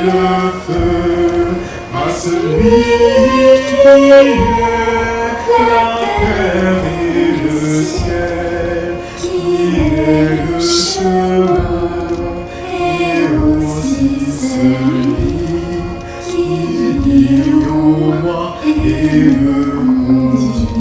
le feu à celui qui est la terre et le ciel, qui est le chemin et aussi celui qui vit en moi et me conduit.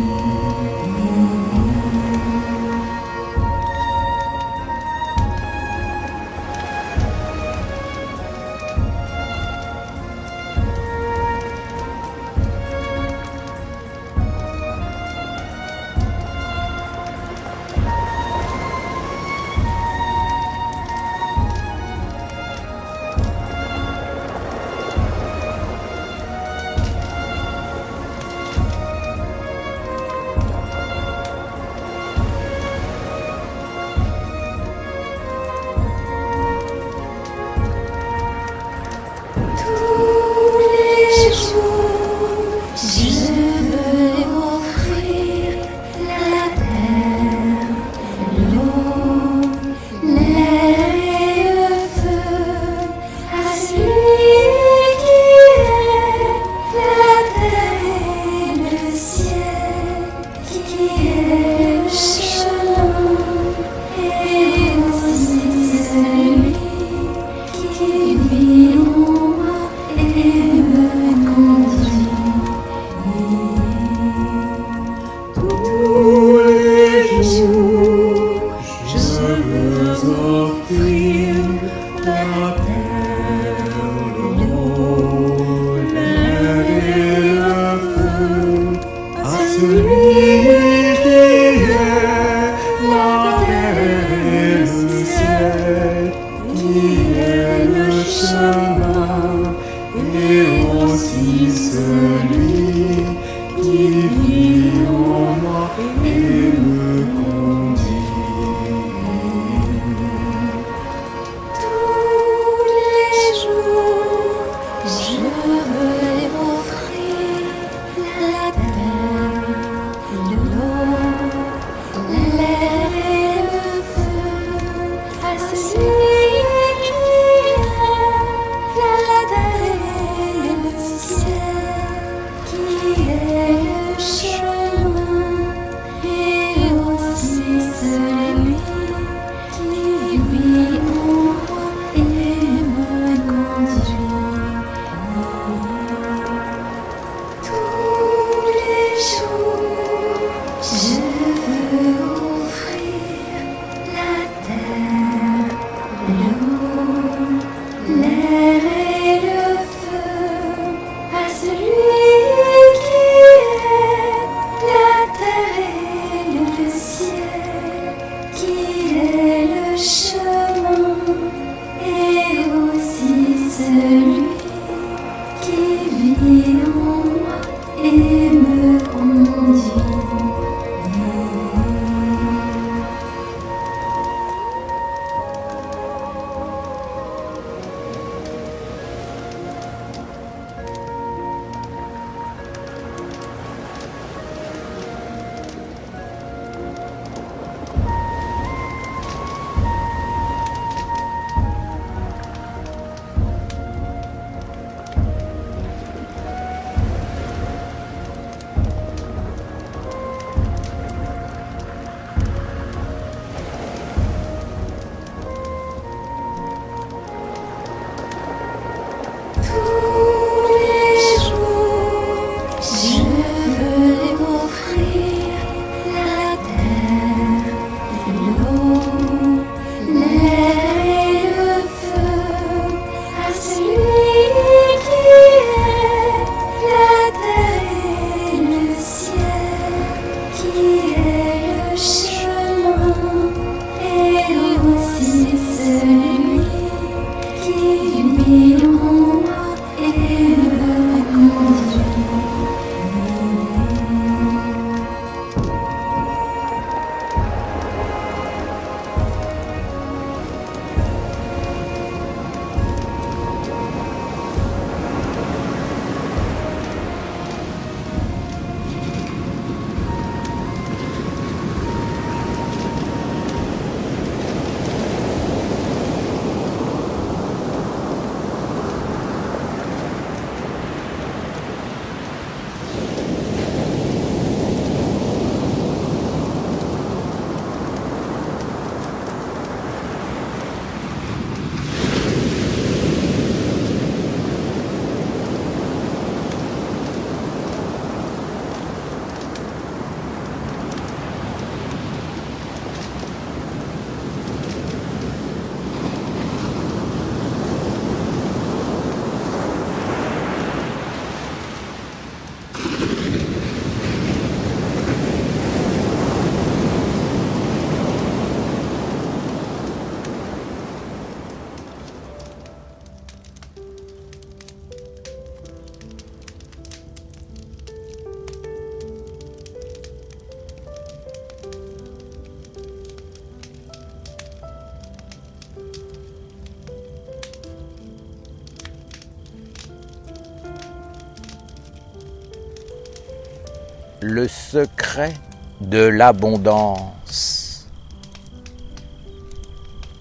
le secret de l'abondance.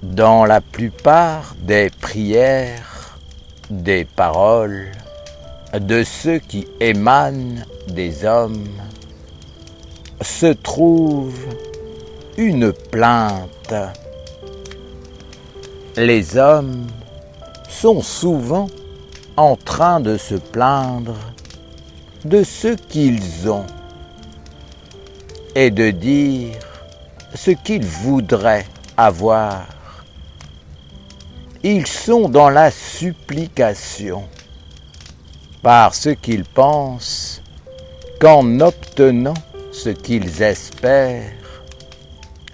Dans la plupart des prières, des paroles, de ceux qui émanent des hommes, se trouve une plainte. Les hommes sont souvent en train de se plaindre de ce qu'ils ont et de dire ce qu'ils voudraient avoir. Ils sont dans la supplication parce qu'ils pensent qu'en obtenant ce qu'ils espèrent,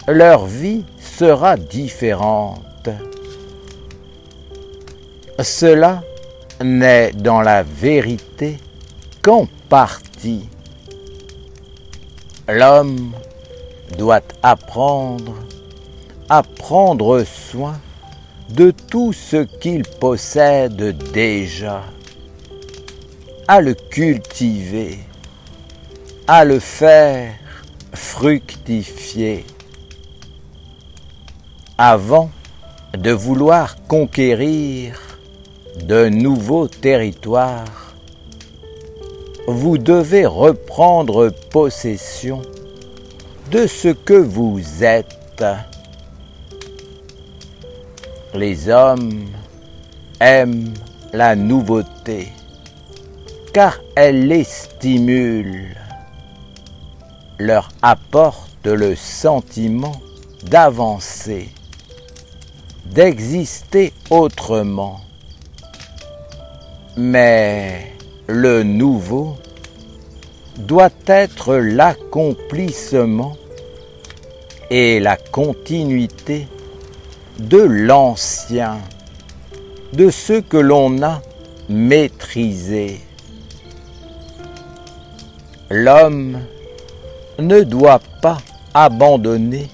leur vie sera différente. Cela n'est dans la vérité qu'en partie. L'homme doit apprendre à prendre soin de tout ce qu'il possède déjà, à le cultiver, à le faire fructifier. Avant de vouloir conquérir de nouveaux territoires, vous devez reprendre possession de ce que vous êtes. Les hommes aiment la nouveauté car elle les stimule, leur apporte le sentiment d'avancer, d'exister autrement. Mais le nouveau doit être l'accomplissement et la continuité de l'ancien, de ce que l'on a maîtrisé. L'homme ne doit pas abandonner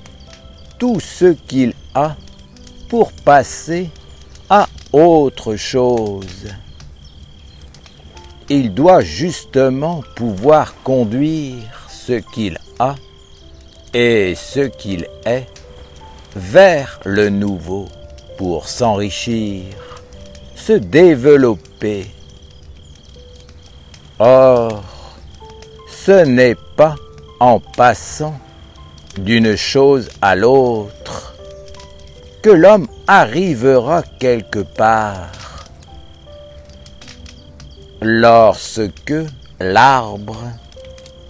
tout ce qu'il a pour passer à autre chose. Il doit justement pouvoir conduire ce qu'il a et ce qu'il est vers le nouveau pour s'enrichir, se développer. Or, ce n'est pas en passant d'une chose à l'autre que l'homme arrivera quelque part. Lorsque l'arbre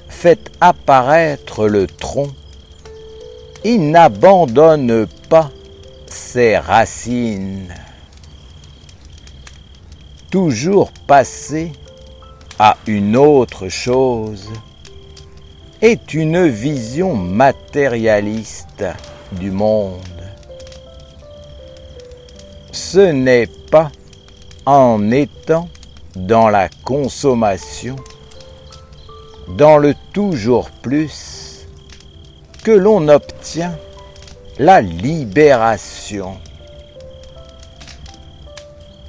fait apparaître le tronc, il n'abandonne pas ses racines. Toujours passer à une autre chose est une vision matérialiste du monde. Ce n'est pas en étant dans la consommation, dans le toujours plus, que l'on obtient la libération.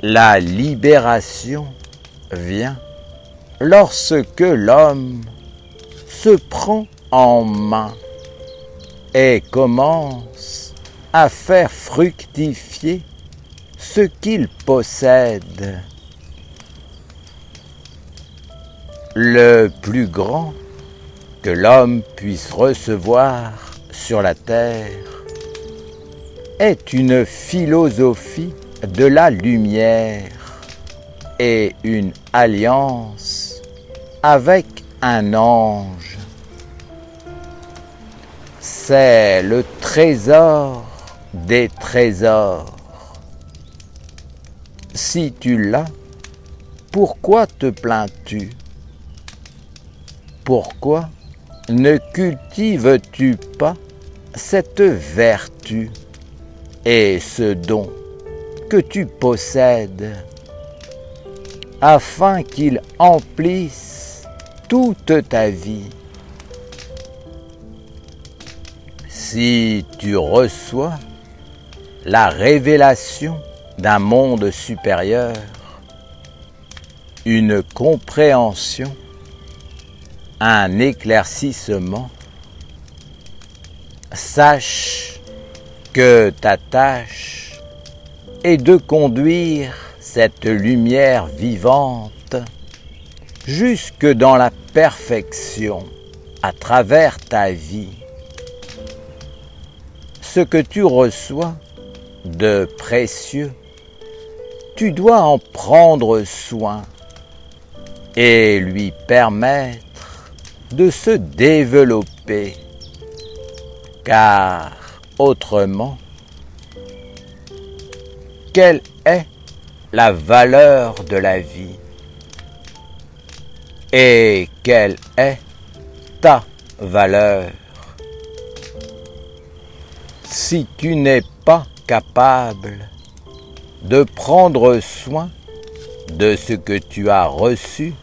La libération vient lorsque l'homme se prend en main et commence à faire fructifier ce qu'il possède. Le plus grand que l'homme puisse recevoir sur la terre est une philosophie de la lumière et une alliance avec un ange. C'est le trésor des trésors. Si tu l'as, pourquoi te plains-tu? Pourquoi ne cultives-tu pas cette vertu et ce don que tu possèdes afin qu'il emplisse toute ta vie? Si tu reçois la révélation d'un monde supérieur, une compréhension un éclaircissement. Sache que ta tâche est de conduire cette lumière vivante jusque dans la perfection à travers ta vie. Ce que tu reçois de précieux, tu dois en prendre soin et lui permettre de se développer, car autrement, quelle est la valeur de la vie et quelle est ta valeur? Si tu n'es pas capable de prendre soin de ce que tu as reçu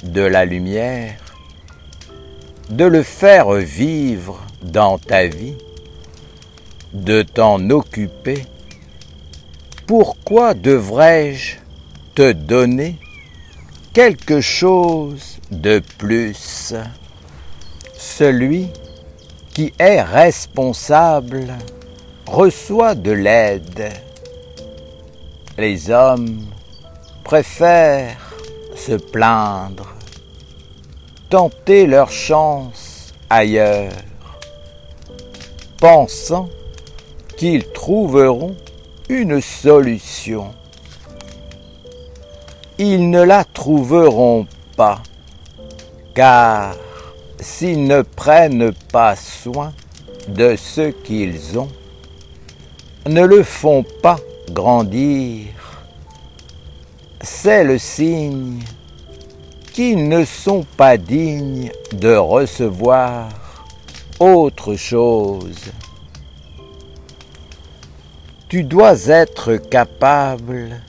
de la lumière, de le faire vivre dans ta vie, de t'en occuper, pourquoi devrais-je te donner quelque chose de plus? Celui qui est responsable reçoit de l'aide. Les hommes préfèrent se plaindre, tenter leur chance ailleurs, pensant qu'ils trouveront une solution. Ils ne la trouveront pas, car s'ils ne prennent pas soin de ce qu'ils ont, ne le font pas grandir, c'est le signe qu'ils ne sont pas dignes de recevoir autre chose. Tu dois être capable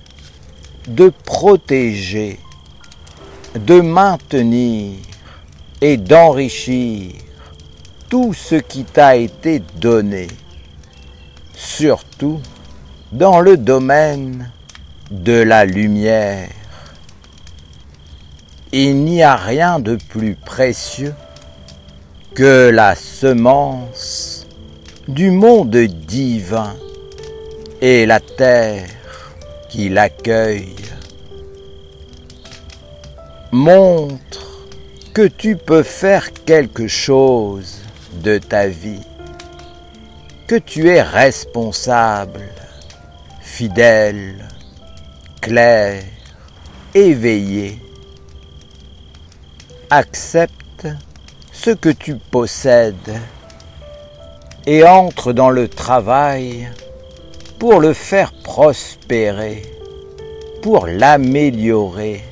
de protéger, de maintenir et d'enrichir tout ce qui t'a été donné, surtout dans le domaine de la lumière. Il n'y a rien de plus précieux que la semence du monde divin et la terre qui l'accueille. Montre que tu peux faire quelque chose de ta vie, que tu es responsable, fidèle, clair, éveillé. Accepte ce que tu possèdes et entre dans le travail pour le faire prospérer, pour l'améliorer.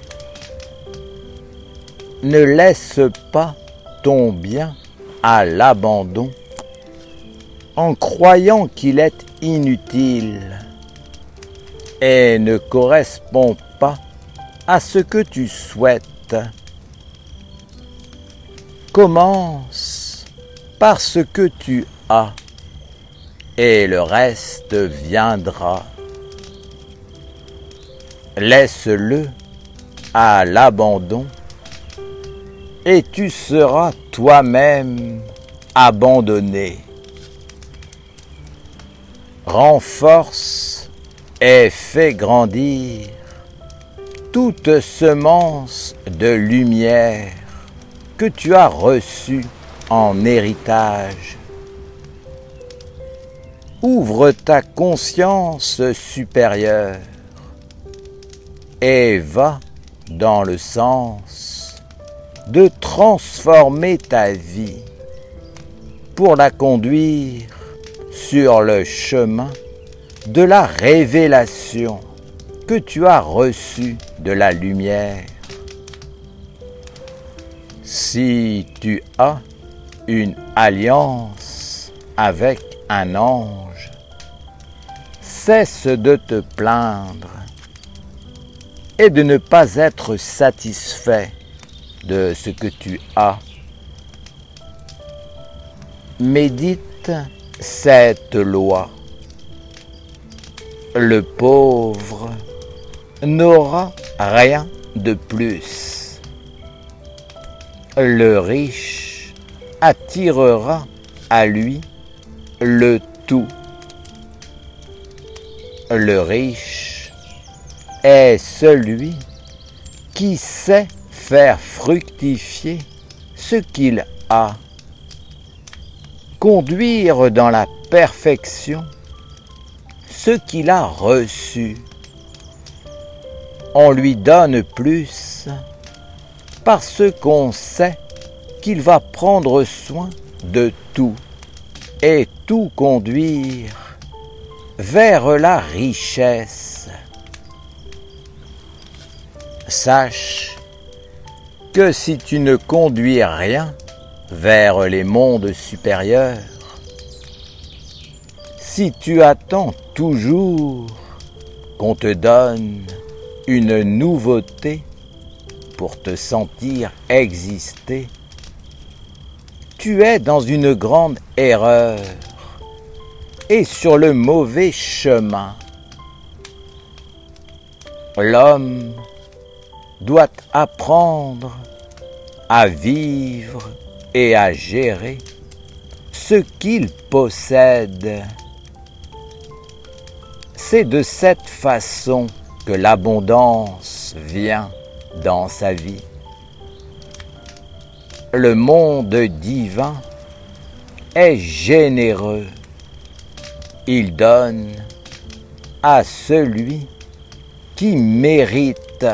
Ne laisse pas ton bien à l'abandon en croyant qu'il est inutile et ne correspond pas à ce que tu souhaites. Commence par ce que tu as et le reste viendra. Laisse-le à l'abandon et tu seras toi-même abandonné. Renforce et fais grandir toute semence de lumière que tu as reçue en héritage. Ouvre ta conscience supérieure et va dans le sens de transformer ta vie pour la conduire sur le chemin de la révélation que tu as reçue de la lumière. Si tu as une alliance avec un ange, cesse de te plaindre et de ne pas être satisfait de ce que tu as. Médite cette loi. Le pauvre n'aura rien de plus. le riche attirera à lui le tout. Le riche est celui qui sait faire fructifier ce qu'il a, conduire dans la perfection ce qu'il a reçu. On lui donne plus parce qu'on sait qu'il va prendre soin de tout et tout conduire vers la richesse. Sache que si tu ne conduis rien vers les mondes supérieurs, si tu attends toujours qu'on te donne une nouveauté pour te sentir exister, tu es dans une grande erreur et sur le mauvais chemin. L'homme doit apprendre à vivre et à gérer ce qu'il possède. C'est de cette façon que l'abondance vient dans sa vie. Le monde divin est généreux. Il donne à celui qui mérite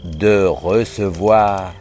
de recevoir.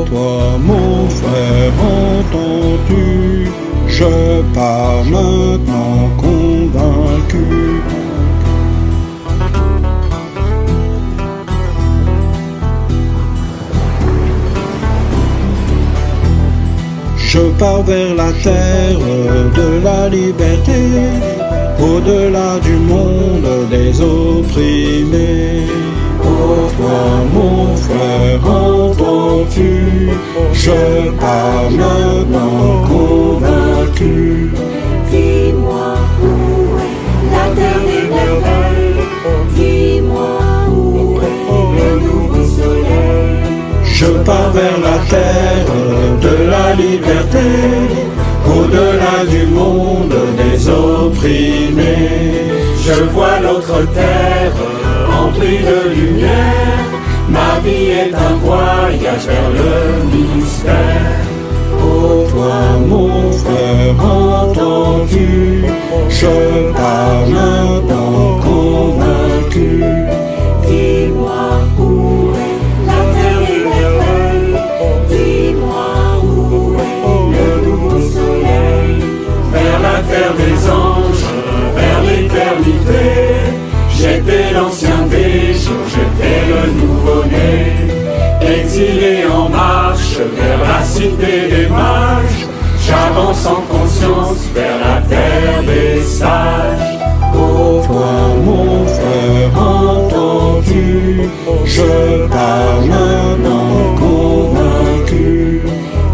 Toi, mon frère, entends-tu? Je pars maintenant convaincu. Je pars vers la terre de la liberté, au-delà du monde des opprimés. Oh toi, mon frère, entends-tu? Je pars maintenant convaincu. Dis-moi où est la terre des merveilles. Dis-moi où est le nouveau soleil. Je pars vers la terre de la liberté, au-delà du monde des opprimés. Je vois l'autre terre remplie de lumière. Ma vie est un voyage vers le mystère. Oh toi, mon frère, entends-tu? Je pars maintenant convaincu. Dis-moi où est la terre des merveilles. Dis-moi où est le nouveau soleil. Vers la terre des anges, vers l'éternité. J'étais l'ancien des jours, j'étais le nouveau-né. Exilé en marche vers la cité des mages. J'avance en conscience vers la terre des sages. Oh toi, mon frère, entends-tu? je pars maintenant convaincu.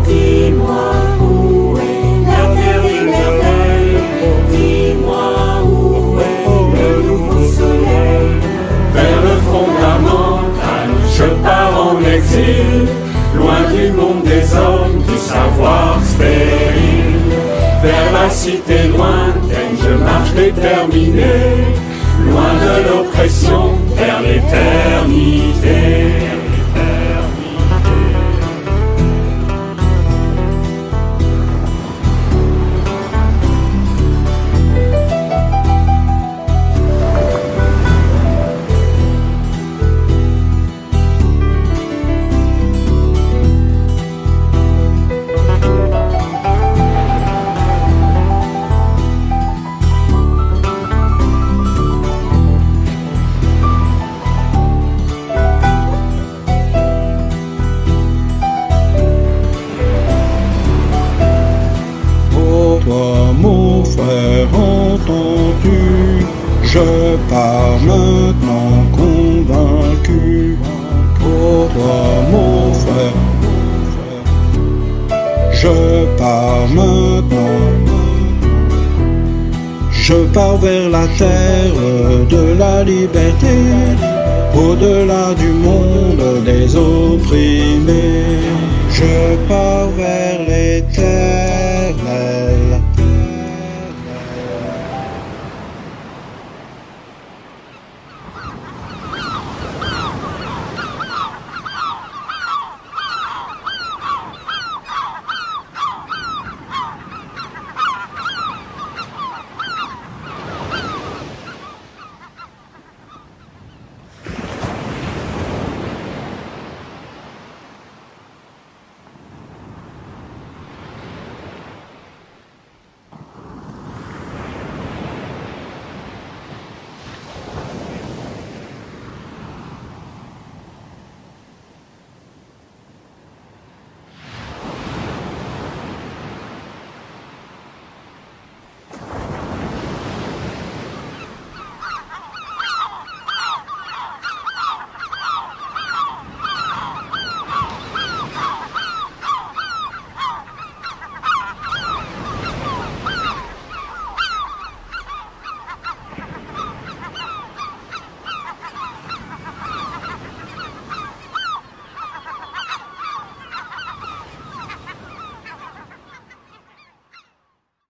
Dis-moi où est la terre des merveilles. Dis-moi où est le nouveau soleil. Vers le fondamental, je pars en exil, loin du monde des hommes, du savoir stérile. Vers la cité lointaine, je marche déterminé, loin de l'oppression, vers l'éternité. Toi, mon frère, entends-tu? Je pars maintenant convaincu. Pour toi, mon frère, je pars maintenant. Je pars vers la terre de la liberté, au-delà du monde des opprimés. Je pars vers l'éternel.